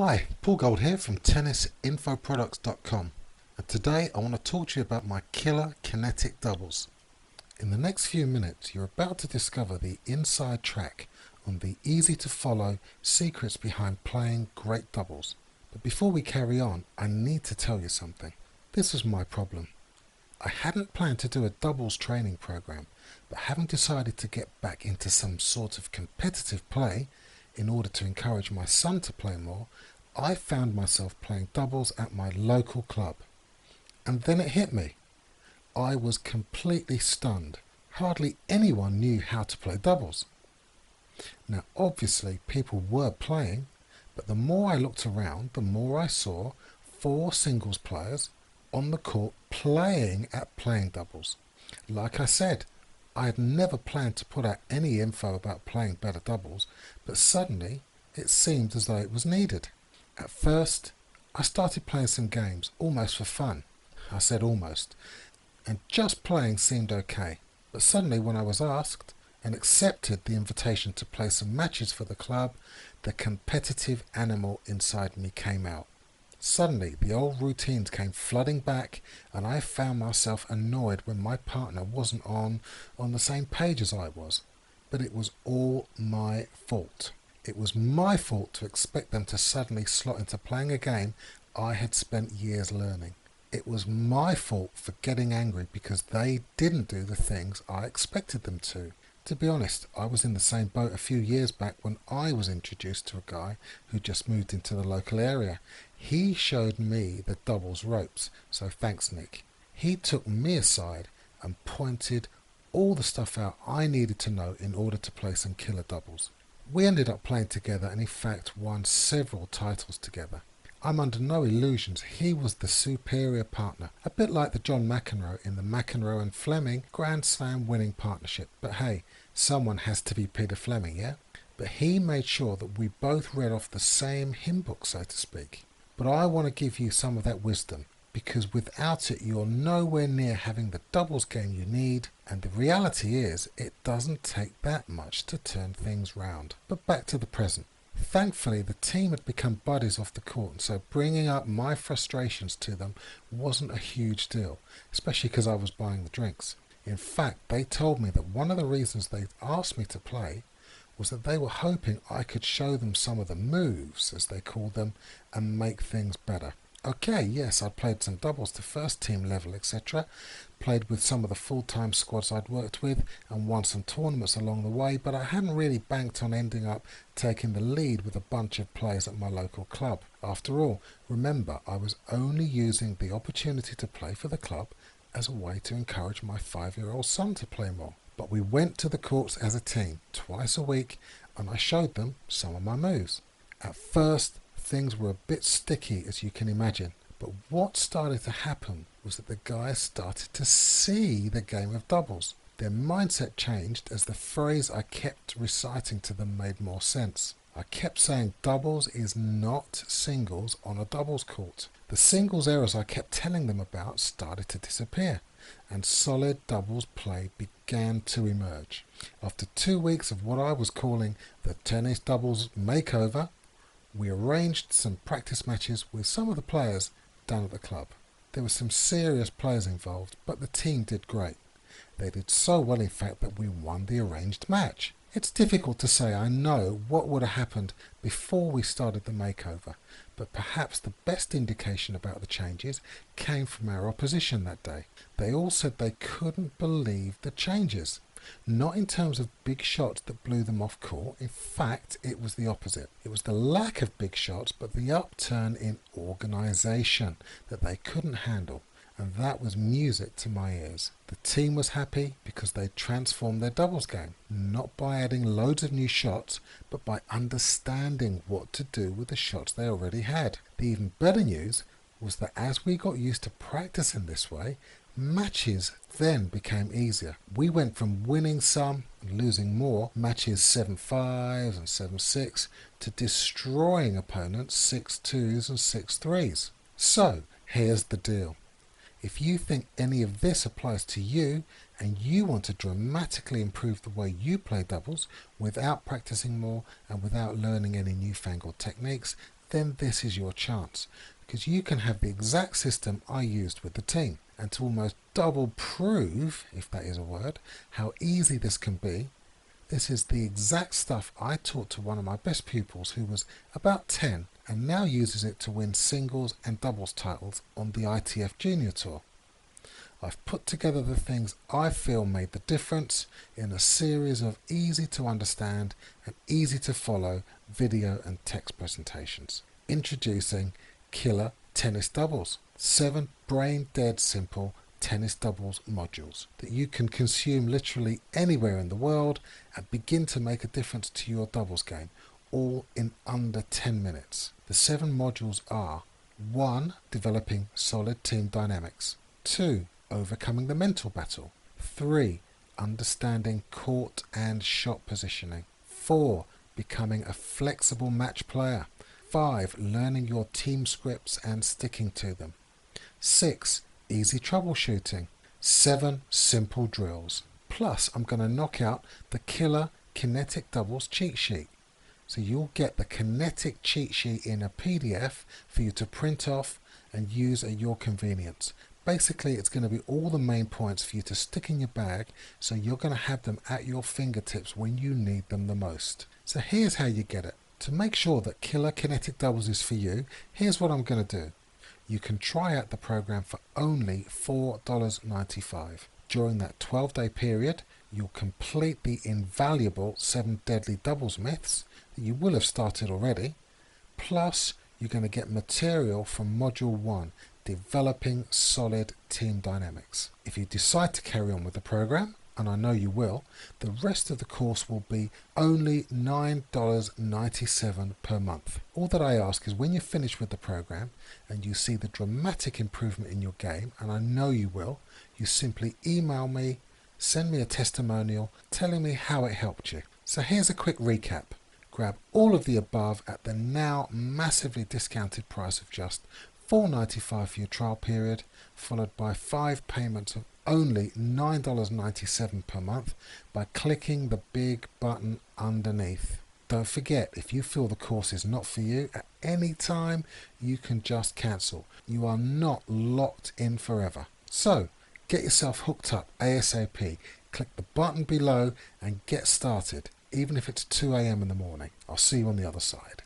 Hi, Paul Gold here from TennisInfoProducts.com, and today I want to talk to you about my killer kinetic doubles. In the next few minutes you're about to discover the inside track on the easy to follow secrets behind playing great doubles. But before we carry on, I need to tell you something. This was my problem. I hadn't planned to do a doubles training program, but having decided to get back into some sort of competitive play in order to encourage my son to play more, I found myself playing doubles at my local club. And then it hit me. I was completely stunned. Hardly anyone knew how to play doubles. Now obviously people were playing, but the more I looked around, the more I saw 4 singles players on the court playing at playing doubles. Like I said, I had never planned to put out any info about playing better doubles, but suddenly it seemed as though it was needed. At first, I started playing some games, almost for fun. I said almost, and just playing seemed okay. But suddenly when I was asked and accepted the invitation to play some matches for the club, the competitive animal inside me came out. Suddenly the old routines came flooding back, and I found myself annoyed when my partner wasn't on the same page as I was. But it was all my fault. It was my fault to expect them to suddenly slot into playing a game I had spent years learning. It was my fault for getting angry because they didn't do the things I expected them to. To be honest, I was in the same boat a few years back when I was introduced to a guy who just moved into the local area. He showed me the doubles ropes, so thanks Nick. He took me aside and pointed all the stuff out I needed to know in order to play some killer doubles. We ended up playing together and in fact won several titles together. I'm under no illusions, he was the superior partner, a bit like the John McEnroe in the McEnroe and Fleming Grand Slam winning partnership. But hey, someone has to be Peter Fleming, yeah? But he made sure that we both read off the same hymn book, so to speak. But I want to give you some of that wisdom, because without it you're nowhere near having the doubles game you need, and the reality is it doesn't take that much to turn things round. But back to the present. Thankfully the team had become buddies off the court, and so bringing up my frustrations to them wasn't a huge deal, especially because I was buying the drinks. In fact, they told me that one of the reasons they asked me to play was that they were hoping I could show them some of the moves, as they called them, and make things better. Okay, yes, I'd played some doubles to first team level, etc. Played with some of the full-time squads I'd worked with and won some tournaments along the way, but I hadn't really banked on ending up taking the lead with a bunch of players at my local club. After all, remember, I was only using the opportunity to play for the club as a way to encourage my 5-year-old son to play more. But we went to the courts as a team twice a week, and I showed them some of my moves. At first, things were a bit sticky, as you can imagine, but what started to happen was that the guys started to see the game of doubles. Their mindset changed as the phrase I kept reciting to them made more sense. I kept saying doubles is not singles on a doubles court. The singles errors I kept telling them about started to disappear, and solid doubles play began to emerge. After 2 weeks of what I was calling the tennis doubles makeover, we arranged some practice matches with some of the players down at the club. There were some serious players involved, but the team did great. They did so well in fact that we won the arranged match. It's difficult to say, I know, what would have happened before we started the makeover, but perhaps the best indication about the changes came from our opposition that day. They all said they couldn't believe the changes. Not in terms of big shots that blew them off court. In fact, it was the opposite. It was the lack of big shots, but the upturn in organisation that they couldn't handle. And that was music to my ears. The team was happy because they transformed their doubles game, not by adding loads of new shots, but by understanding what to do with the shots they already had. The even better news was that as we got used to practicing this way, matches then became easier. We went from winning some and losing more, matches 7-5 and 7-6, to destroying opponents 6-2s and 6-3s. So here's the deal. If you think any of this applies to you and you want to dramatically improve the way you play doubles without practicing more and without learning any newfangled techniques, then this is your chance, because you can have the exact system I used with the team. And to almost double prove, if that is a word, how easy this can be, this is the exact stuff I taught to one of my best pupils who was about 10 and now uses it to win singles and doubles titles on the ITF Junior Tour. I've put together the things I feel made the difference in a series of easy to understand and easy to follow video and text presentations. Introducing Killer Tennis Doubles. 7 brain dead simple tennis doubles modules that you can consume literally anywhere in the world and begin to make a difference to your doubles game, all in under 10 minutes. The 7 modules are: 1. Developing solid team dynamics. 2. Overcoming the mental battle. 3. Understanding court and shot positioning. 4. Becoming a flexible match player. 5. Learning your team scripts and sticking to them. 6. Easy troubleshooting. 7. Simple drills. Plus, I'm going to knock out the Killer Kinetic Doubles cheat sheet. So you'll get the kinetic cheat sheet in a PDF for you to print off and use at your convenience. Basically, it's going to be all the main points for you to stick in your bag, so you're going to have them at your fingertips when you need them the most. So here's how you get it. To make sure that Killer Kinetic Doubles is for you, here's what I'm going to do. You can try out the program for only $4.95. During that 12-day period, you'll complete the invaluable 7 deadly doubles myths that you will have started already. Plus, you're going to get material from Module 1, Developing Solid Team Dynamics. If you decide to carry on with the program, and I know you will, the rest of the course will be only $9.97 per month. All that I ask is when you're finished with the program and you see the dramatic improvement in your game, and I know you will, you simply email me, send me a testimonial telling me how it helped you. So here's a quick recap. Grab all of the above at the now massively discounted price of just $4.95 for your trial period, followed by 5 payments of only $9.97 per month by clicking the big button underneath. Don't forget, if you feel the course is not for you at any time, you can just cancel. You are not locked in forever. So get yourself hooked up ASAP. Click the button below and get started, even if it's 2 a.m. in the morning. I'll see you on the other side.